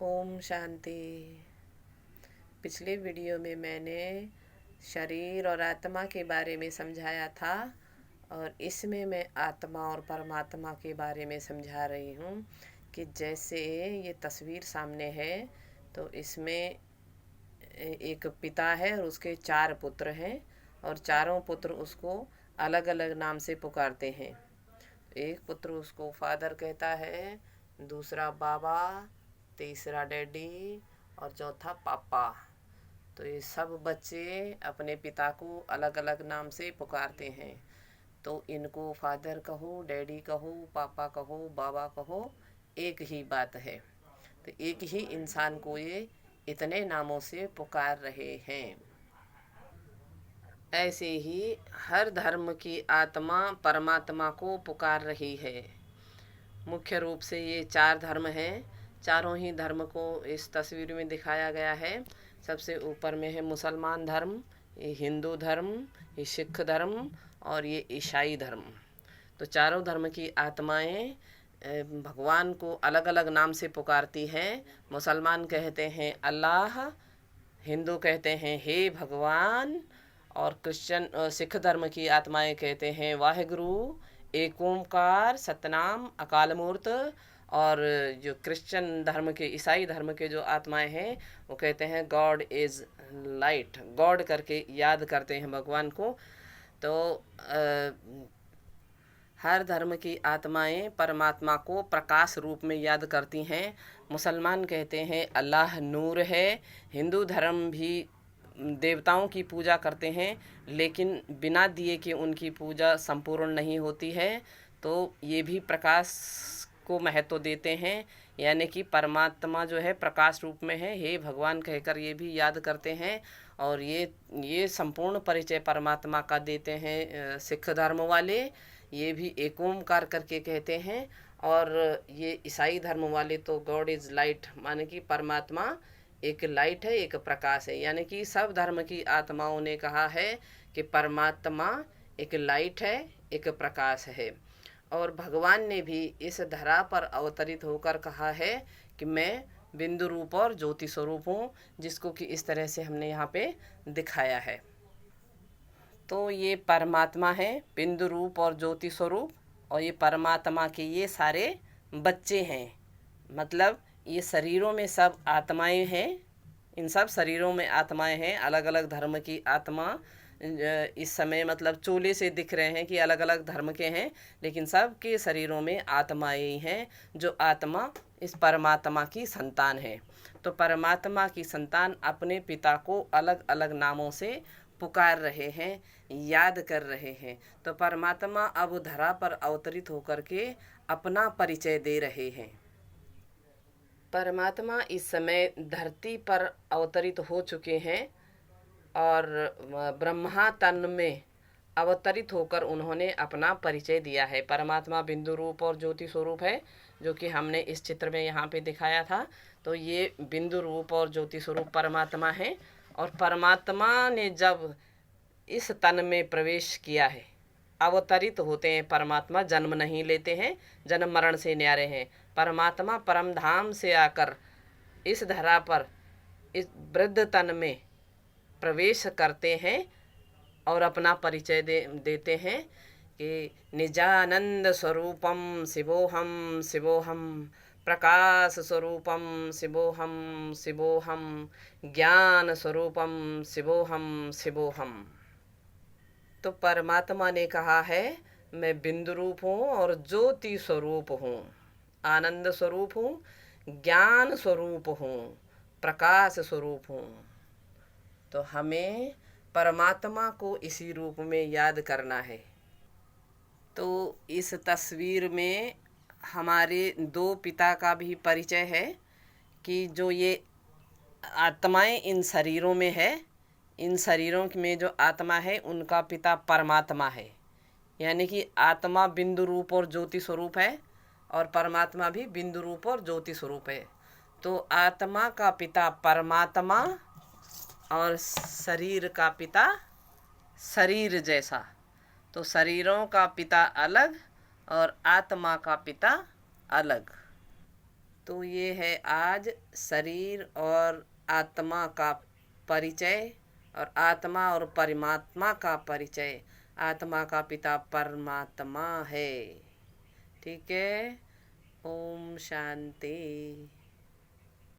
ओम शांति। पिछले वीडियो में मैंने शरीर और आत्मा के बारे में समझाया था और इसमें मैं आत्मा और परमात्मा के बारे में समझा रही हूँ कि जैसे ये तस्वीर सामने है तो इसमें एक पिता है और उसके 4 पुत्र हैं और चारों पुत्र उसको अलग अलग नाम से पुकारते हैं। एक पुत्र उसको फादर कहता है, दूसरा बाबा, तीसरा डैडी और चौथा पापा। तो ये सब बच्चे अपने पिता को अलग अलग नाम से पुकारते हैं। तो इनको फादर कहो, डैडी कहो, पापा कहो, बाबा कहो, एक ही बात है। तो एक ही इंसान को ये इतने नामों से पुकार रहे हैं। ऐसे ही हर धर्म की आत्मा परमात्मा को पुकार रही है। मुख्य रूप से ये 4 धर्म हैं। चारों ही धर्म को इस तस्वीर में दिखाया गया है। सबसे ऊपर में है मुसलमान धर्म, ये हिंदू धर्म, ये सिख धर्म और ये ईसाई धर्म। तो चारों धर्म की आत्माएं भगवान को अलग अलग नाम से पुकारती हैं। मुसलमान कहते हैं अल्लाह, हिंदू कहते हैं हे भगवान और क्रिश्चियन सिख धर्म की आत्माएं कहते हैं वाहेगुरु, एक ओंकार, सतनाम, अकाल मूर्त। और जो क्रिश्चियन धर्म के, ईसाई धर्म के जो आत्माएं हैं वो कहते हैं गॉड इज़ लाइट, गॉड करके याद करते हैं भगवान को। तो हर धर्म की आत्माएं परमात्मा को प्रकाश रूप में याद करती हैं। मुसलमान कहते हैं अल्लाह नूर है। हिंदू धर्म भी देवताओं की पूजा करते हैं, लेकिन बिना दिए के उनकी पूजा संपूर्ण नहीं होती है। तो ये भी प्रकाश को महत्व देते हैं, यानी कि परमात्मा जो है प्रकाश रूप में है, हे भगवान कहकर ये भी याद करते हैं। और ये संपूर्ण परिचय परमात्मा का देते हैं सिख धर्म वाले। ये भी एक ओंकार करके कहते हैं। और ये ईसाई धर्म वाले तो गॉड इज़ लाइट, माने कि परमात्मा एक लाइट है, एक प्रकाश है। यानी कि सब धर्म की आत्माओं ने कहा है कि परमात्मा एक लाइट है, एक प्रकाश है। और भगवान ने भी इस धरा पर अवतरित होकर कहा है कि मैं बिंदु रूप और ज्योति स्वरूप हूँ, जिसको कि इस तरह से हमने यहाँ पे दिखाया है। तो ये परमात्मा है, बिंदु रूप और ज्योति स्वरूप। और ये परमात्मा के ये सारे बच्चे हैं, मतलब ये शरीरों में सब आत्माएं हैं। इन सब शरीरों में आत्माएं हैं। अलग अलग धर्म की आत्मा इस समय मतलब चोले से दिख रहे हैं कि अलग अलग धर्म के हैं, लेकिन सब के शरीरों में आत्माएं हैं, जो आत्मा इस परमात्मा की संतान है। तो परमात्मा की संतान अपने पिता को अलग अलग नामों से पुकार रहे हैं, याद कर रहे हैं। तो परमात्मा अब धरा पर अवतरित होकर के अपना परिचय दे रहे हैं। परमात्मा इस समय धरती पर अवतरित हो चुके हैं और ब्रह्मा तन में अवतरित होकर उन्होंने अपना परिचय दिया है। परमात्मा बिंदु रूप और ज्योति स्वरूप है, जो कि हमने इस चित्र में यहाँ पे दिखाया था। तो ये बिंदु रूप और ज्योति स्वरूप परमात्मा है। और परमात्मा ने जब इस तन में प्रवेश किया है, अवतरित होते हैं परमात्मा, जन्म नहीं लेते हैं, जन्म मरण से न्यारे हैं। परमात्मा परम धाम से आकर इस धरा पर इस वृद्ध तन में प्रवेश करते हैं और अपना परिचय देते हैं कि निजानंद स्वरूपम शिवोहम शिवोहम, प्रकाश स्वरूपम शिवोहम शिवोहम, ज्ञान स्वरूपम शिवोहम शिवोहम। तो परमात्मा ने कहा है मैं बिंदु रूप हूँ और ज्योति स्वरूप हूँ, आनंद स्वरूप हूँ, ज्ञान स्वरूप हूँ, प्रकाश स्वरूप हूँ। तो हमें परमात्मा को इसी रूप में याद करना है। तो इस तस्वीर में हमारे 2 पिता का भी परिचय है कि जो ये आत्माएं इन शरीरों में है, इन शरीरों में जो आत्मा है उनका पिता परमात्मा है। यानी कि आत्मा बिंदु रूप और ज्योति स्वरूप है और परमात्मा भी बिंदु रूप और ज्योति स्वरूप है। तो आत्मा का पिता परमात्मा और शरीर का पिता शरीर जैसा। तो शरीरों का पिता अलग और आत्मा का पिता अलग। तो ये है आज शरीर और आत्मा का परिचय, और आत्मा और परमात्मा का परिचय। आत्मा का पिता परमात्मा है। ठीक है। ओम शांति।